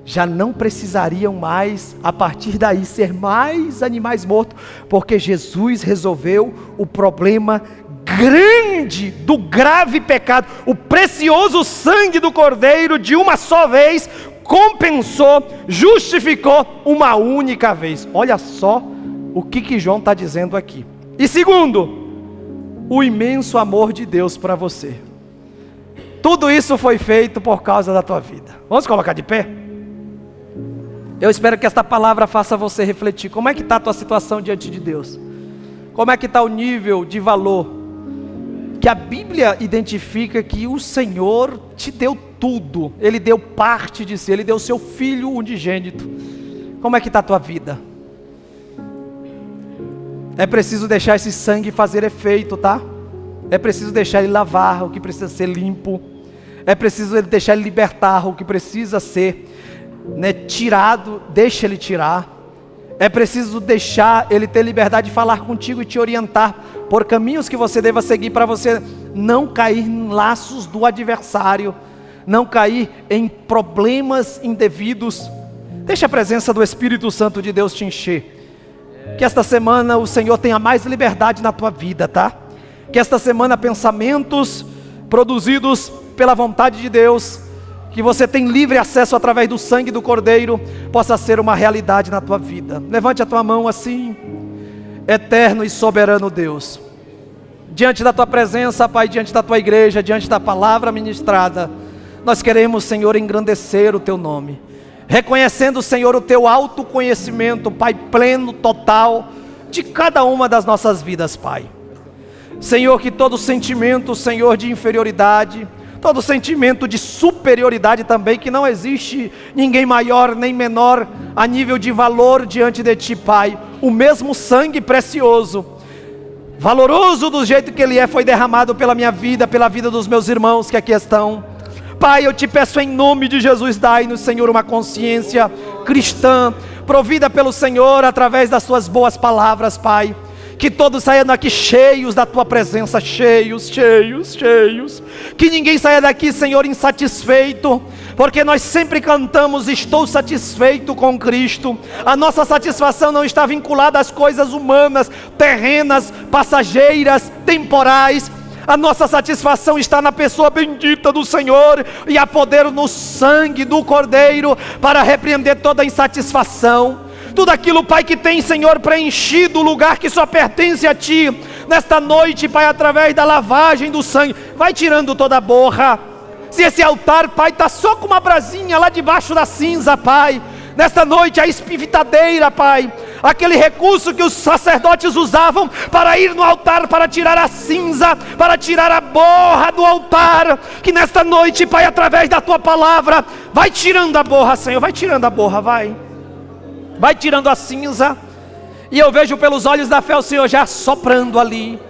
já não precisariam mais, a partir daí, ser mais animais mortos, porque Jesus resolveu o problema grande do grave pecado. O precioso sangue do Cordeiro, de uma só vez, compensou, justificou uma única vez. Olha só o que João está dizendo aqui. E segundo, o imenso amor de Deus para você. Tudo isso foi feito por causa da tua vida. Vamos colocar de pé? Eu espero que esta palavra faça você refletir. Como é que está a tua situação diante de Deus? Como é que está o nível de valor que a Bíblia identifica que o Senhor te deu tudo? Ele deu parte de si, Ele deu o seu Filho unigênito. Como é que está a tua vida? É preciso deixar esse sangue fazer efeito, tá? É preciso deixar ele lavar o que precisa ser limpo. É preciso deixar ele libertar o que precisa ser, né, tirado. Deixa ele tirar. É preciso deixar ele ter liberdade de falar contigo e te orientar por caminhos que você deva seguir, para você não cair em laços do adversário, não cair em problemas indevidos. Deixa a presença do Espírito Santo de Deus te encher. Que esta semana o Senhor tenha mais liberdade na tua vida, tá? Que esta semana pensamentos produzidos pela vontade de Deus, que você tem livre acesso através do sangue do Cordeiro, possa ser uma realidade na tua vida. Levante a tua mão assim. Eterno e soberano Deus, diante da tua presença, Pai, diante da tua igreja, diante da palavra ministrada, nós queremos, Senhor, engrandecer o teu nome, reconhecendo, Senhor, o teu autoconhecimento, Pai, pleno, total, de cada uma das nossas vidas, Pai. Senhor, que todo sentimento, Senhor, de inferioridade, todo sentimento de superioridade também, que não existe ninguém maior nem menor a nível de valor diante de Ti, Pai. O mesmo sangue precioso valoroso do jeito que ele é, foi derramado pela minha vida, pela vida dos meus irmãos que aqui estão. Pai, eu te peço em nome de Jesus, dai-nos, Senhor, uma consciência cristã, provida pelo Senhor através das suas boas palavras, Pai. Que todos saiam daqui cheios da tua presença, cheios. Que ninguém saia daqui, Senhor, insatisfeito, porque nós sempre cantamos: estou satisfeito com Cristo. A nossa satisfação não está vinculada às coisas humanas, terrenas, passageiras, temporais. A nossa satisfação está na pessoa bendita do Senhor, e há poder no sangue do Cordeiro para repreender toda insatisfação. Tudo aquilo, Pai, que tem, Senhor, preenchido o lugar que só pertence a Ti, nesta noite, Pai, através da lavagem do sangue, vai tirando toda a borra. Se esse altar, Pai, está só com uma brasinha lá debaixo da cinza, Pai, nesta noite a espivitadeira, Pai, aquele recurso que os sacerdotes usavam para ir no altar, para tirar a cinza, para tirar a borra do altar, que nesta noite, Pai, através da Tua palavra, vai tirando a borra, Senhor, vai tirando a borra, vai tirando a cinza. E eu vejo pelos olhos da fé o Senhor já soprando ali,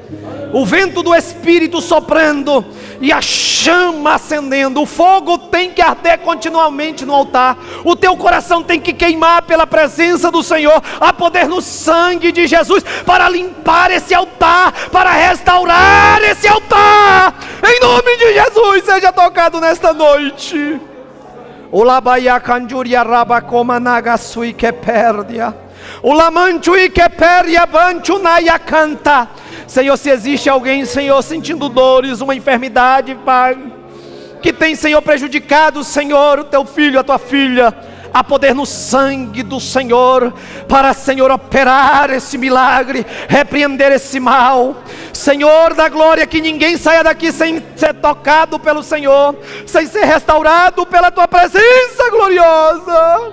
o vento do Espírito soprando, e a chama acendendo. O fogo tem que arder continuamente no altar. O teu coração tem que queimar pela presença do Senhor. Há poder no sangue de Jesus para limpar esse altar, para restaurar esse altar. Em nome de Jesus, seja tocado nesta noite. Ulabaia canjuria raba coma nagasui que perdia. Ulamanchui que perdia banchunaya canta. Senhor, se existe alguém, Senhor, sentindo dores, uma enfermidade, Pai, que tem, Senhor, prejudicado, Senhor, o teu filho, a tua filha, há poder no sangue do Senhor, para, Senhor, operar esse milagre, repreender esse mal. Senhor da glória, que ninguém saia daqui sem ser tocado pelo Senhor, sem ser restaurado pela tua presença gloriosa.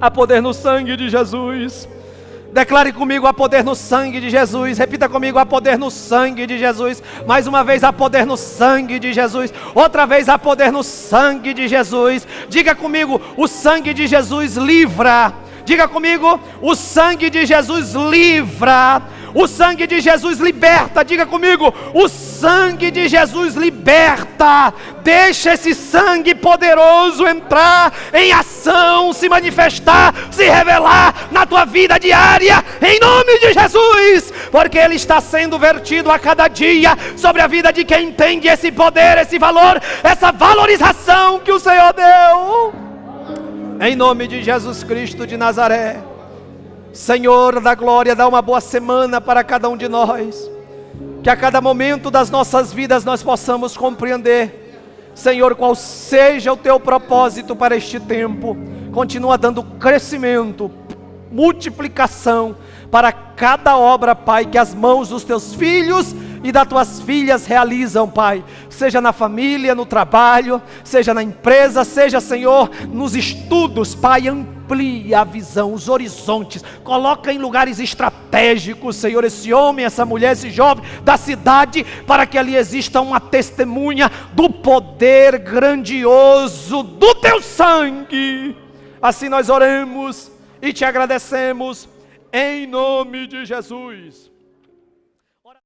Há poder no sangue de Jesus. Declare comigo: há poder no sangue de Jesus. Repita comigo: há poder no sangue de Jesus. Mais uma vez: há poder no sangue de Jesus. Outra vez: há poder no sangue de Jesus. Diga comigo: o sangue de Jesus livra. Diga comigo: o sangue de Jesus livra. O sangue de Jesus liberta. Diga comigo: o sangue de Jesus liberta. Deixa esse sangue poderoso entrar em ação, se manifestar, se revelar na tua vida diária, em nome de Jesus, porque ele está sendo vertido a cada dia sobre a vida de quem entende esse poder, esse valor, essa valorização que o Senhor deu. Em nome de Jesus Cristo de Nazaré. Senhor da glória, dá uma boa semana para cada um de nós, que a cada momento das nossas vidas nós possamos compreender, Senhor, qual seja o teu propósito para este tempo. Continua dando crescimento, multiplicação para cada obra, Pai, que as mãos dos teus filhos e das tuas filhas realizam, Pai, seja na família, no trabalho, seja na empresa, seja, Senhor, nos estudos, Pai. Amplia a visão, os horizontes, coloca em lugares estratégicos, Senhor, esse homem, essa mulher, esse jovem da cidade, para que ali exista uma testemunha do poder grandioso do teu sangue. Assim nós oramos e te agradecemos, em nome de Jesus.